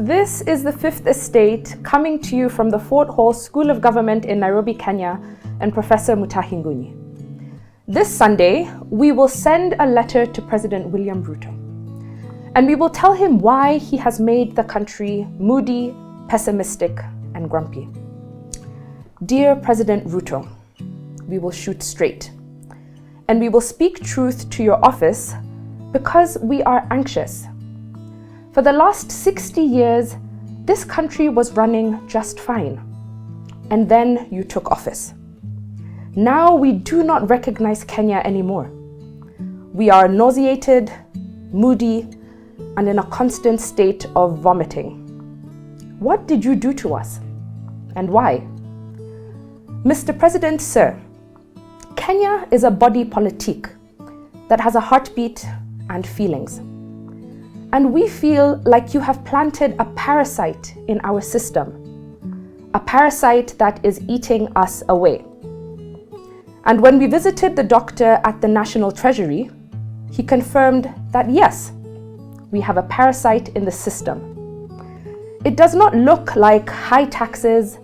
This is the Fifth Estate coming to you from the Fort Hall School of Government in Nairobi, Kenya, and Professor Mutahi Ngunyi. This Sunday, we will send a letter to President William Ruto, and we will tell him why he has made the country moody, pessimistic, and grumpy. Dear President Ruto, we will shoot straight, and we will speak truth to your office because we are anxious. For the last 60 years, this country was running just fine. And then you took office. Now we do not recognize Kenya anymore. We are nauseated, moody, and in a constant state of vomiting. What did you do to us? And why? Mr. President, sir, Kenya is a body politique that has a heartbeat and feelings. And we feel like you have planted a parasite in our system, a parasite that is eating us away. And when we visited the doctor at the National Treasury, he confirmed that yes, we have a parasite in the system. It does not look like high taxes,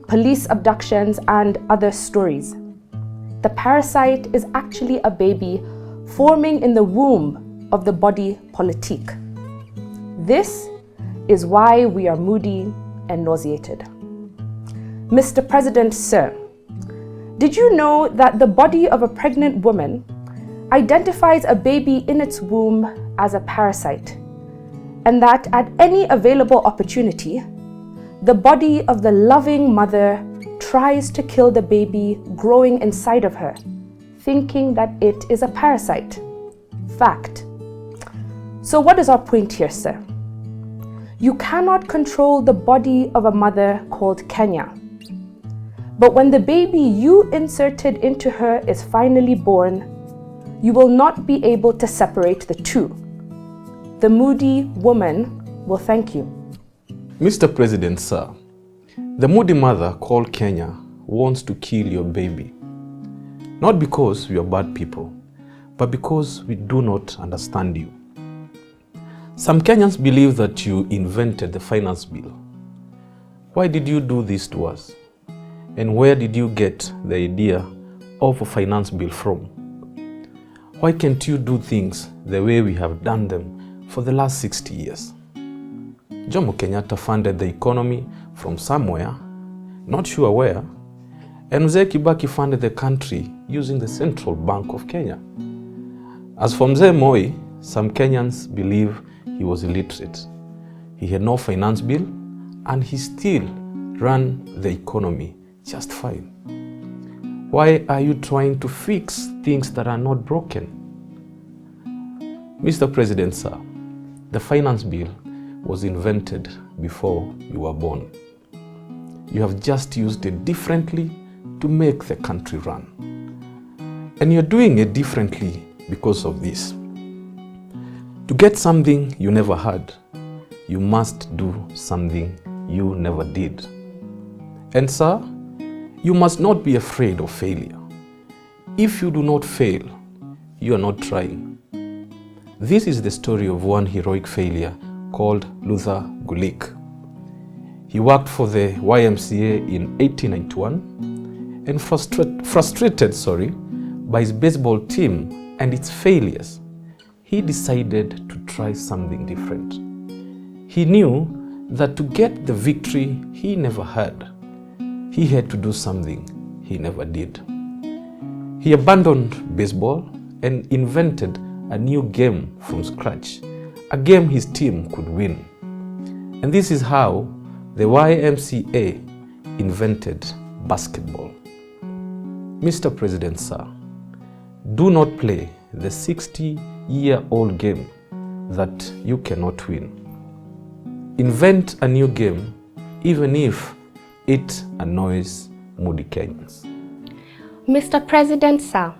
police abductions, and other stories. The parasite is actually a baby forming in the womb of the body politique. This is why we are moody and nauseated. Mr. President, sir, did you know that the body of a pregnant woman identifies a baby in its womb as a parasite, and that at any available opportunity, the body of the loving mother tries to kill the baby growing inside of her, thinking that it is a parasite? Fact. So what is our point here, sir? You cannot control the body of a mother called Kenya. But when the baby you inserted into her is finally born, you will not be able to separate the two. The moody woman will thank you. Mr. President, sir, the moody mother called Kenya wants to kill your baby. Not because we are bad people, but because we do not understand you. Some Kenyans believe that you invented the finance bill. Why did you do this to us? And where did you get the idea of a finance bill from? Why can't you do things the way we have done them for the last 60 years? Jomo Kenyatta funded the economy from somewhere, not sure where, and Mzee Kibaki funded the country using the Central Bank of Kenya. As for Mzee Moi, some Kenyans believe he was illiterate. He had no finance bill, and he still ran the economy just fine. Why are you trying to fix things that are not broken? Mr. President, sir, the finance bill was invented before you were born. You have just used it differently to make the country run. And you're doing it differently because of this. To get something you never had, you must do something you never did. And sir, you must not be afraid of failure. If you do not fail, you are not trying. This is the story of one heroic failure called Luther Gulick. He worked for the YMCA in 1891 and frustrated by his baseball team and its failures, he decided to try something different. He knew that to get the victory he never had, he had to do something he never did. He abandoned baseball and invented a new game from scratch, a game his team could win. And this is how the YMCA invented basketball. Mr. President, sir, do not play the 60-year-old game that you cannot win. Invent a new game, even if it annoys moody Kenyans. Mr. President, sir,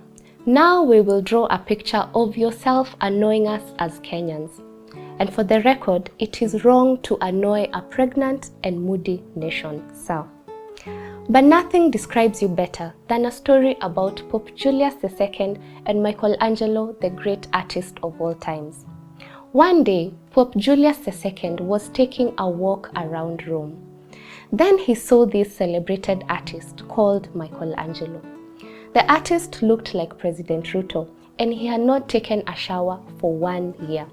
now we will draw a picture of yourself annoying us as Kenyans. And for the record, it is wrong to annoy a pregnant and moody nation, sir. But nothing describes you better than a story about Pope Julius II and Michelangelo, the great artist of all times. One day, Pope Julius II was taking a walk around Rome. Then he saw this celebrated artist called Michelangelo. The artist looked like President Ruto, and he had not taken a shower for 1 year.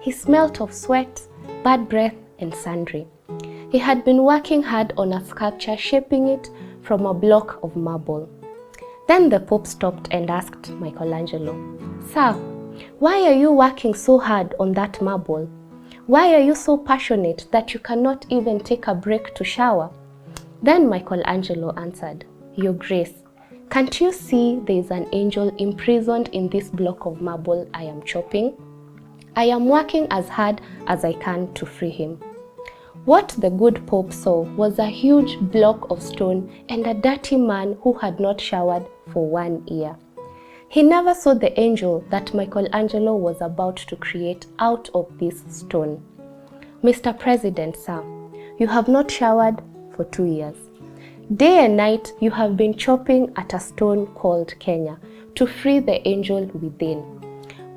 He smelt of sweat, bad breath, and sundry. He had been working hard on a sculpture, shaping it from a block of marble. Then the Pope stopped and asked Michelangelo, "Sir, why are you working so hard on that marble? Why are you so passionate that you cannot even take a break to shower?" Then Michelangelo answered, "Your Grace, can't you see there is an angel imprisoned in this block of marble I am chopping? I am working as hard as I can to free him." What the good Pope saw was a huge block of stone and a dirty man who had not showered for 1 year. He never saw the angel that Michelangelo was about to create out of this stone. Mr. President, sir, you have not showered for 2 years. Day and night you have been chopping at a stone called Kenya to free the angel within.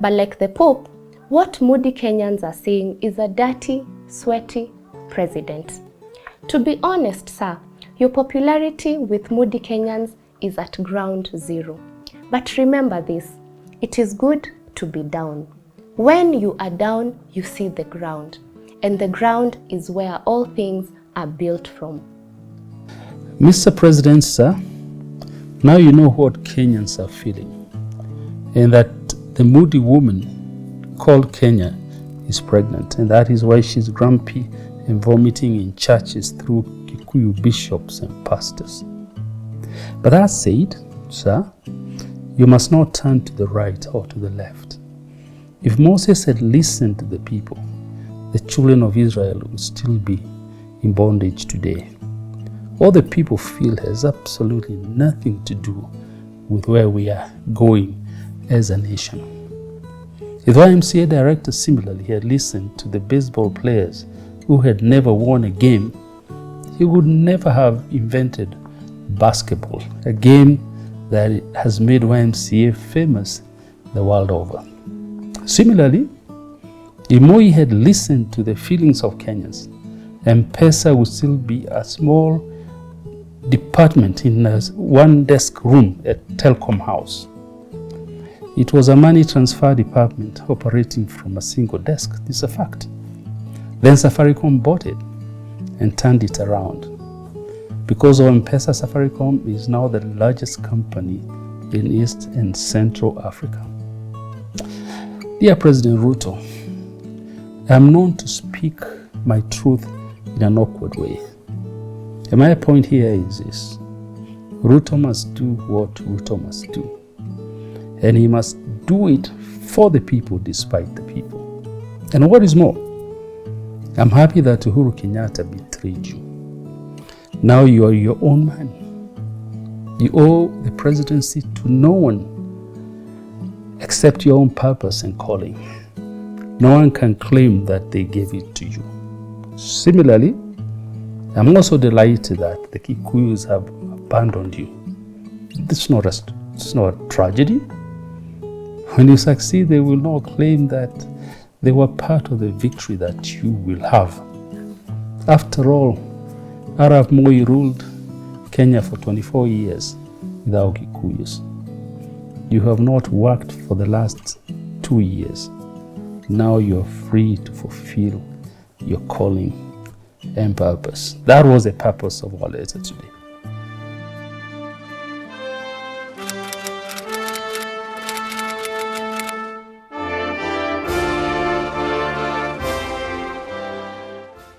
But like the Pope, what moody Kenyans are seeing is a dirty, sweaty president. To be honest, sir, your popularity with moody Kenyans is at ground zero. But remember this, it is good to be down. When you are down, you see the ground, and the ground is where all things are built from. Mr. President, sir, now you know what Kenyans are feeling, and that the moody woman called Kenya is pregnant, and that is why she's grumpy and vomiting in churches through Kikuyu bishops and pastors. But that said, sir, you must not turn to the right or to the left. If Moses had listened to the people, the children of Israel would still be in bondage today. What the people feel has absolutely nothing to do with where we are going as a nation. If the YMCA director similarly had listened to the baseball players who had never won a game, he would never have invented basketball, a game that has made YMCA famous the world over. Similarly, if Moi had listened to the feelings of Kenyans, M-Pesa would still be a small department in a one-desk room at Telcom House. It was a money transfer department operating from a single desk. This is a fact. Then Safaricom bought it and turned it around. Because of M-Pesa, Safaricom is now the largest company in East and Central Africa. Dear President Ruto, I am known to speak my truth in an awkward way. And my point here is this: Ruto must do what Ruto must do. And he must do it for the people despite the people. And what is more, I'm happy that Uhuru Kenyatta betrayed you. Now you are your own man. You owe the presidency to no one except your own purpose and calling. No one can claim that they gave it to you. Similarly, I'm also delighted that the Kikuyus have abandoned you. It's not a tragedy. When you succeed, they will not claim that they were part of the victory that you will have. After all, Arab Moi ruled Kenya for 24 years without Kikuyus. You have not worked for the last 2 years. Now you're free to fulfill your calling and purpose. That was the purpose of our letter today.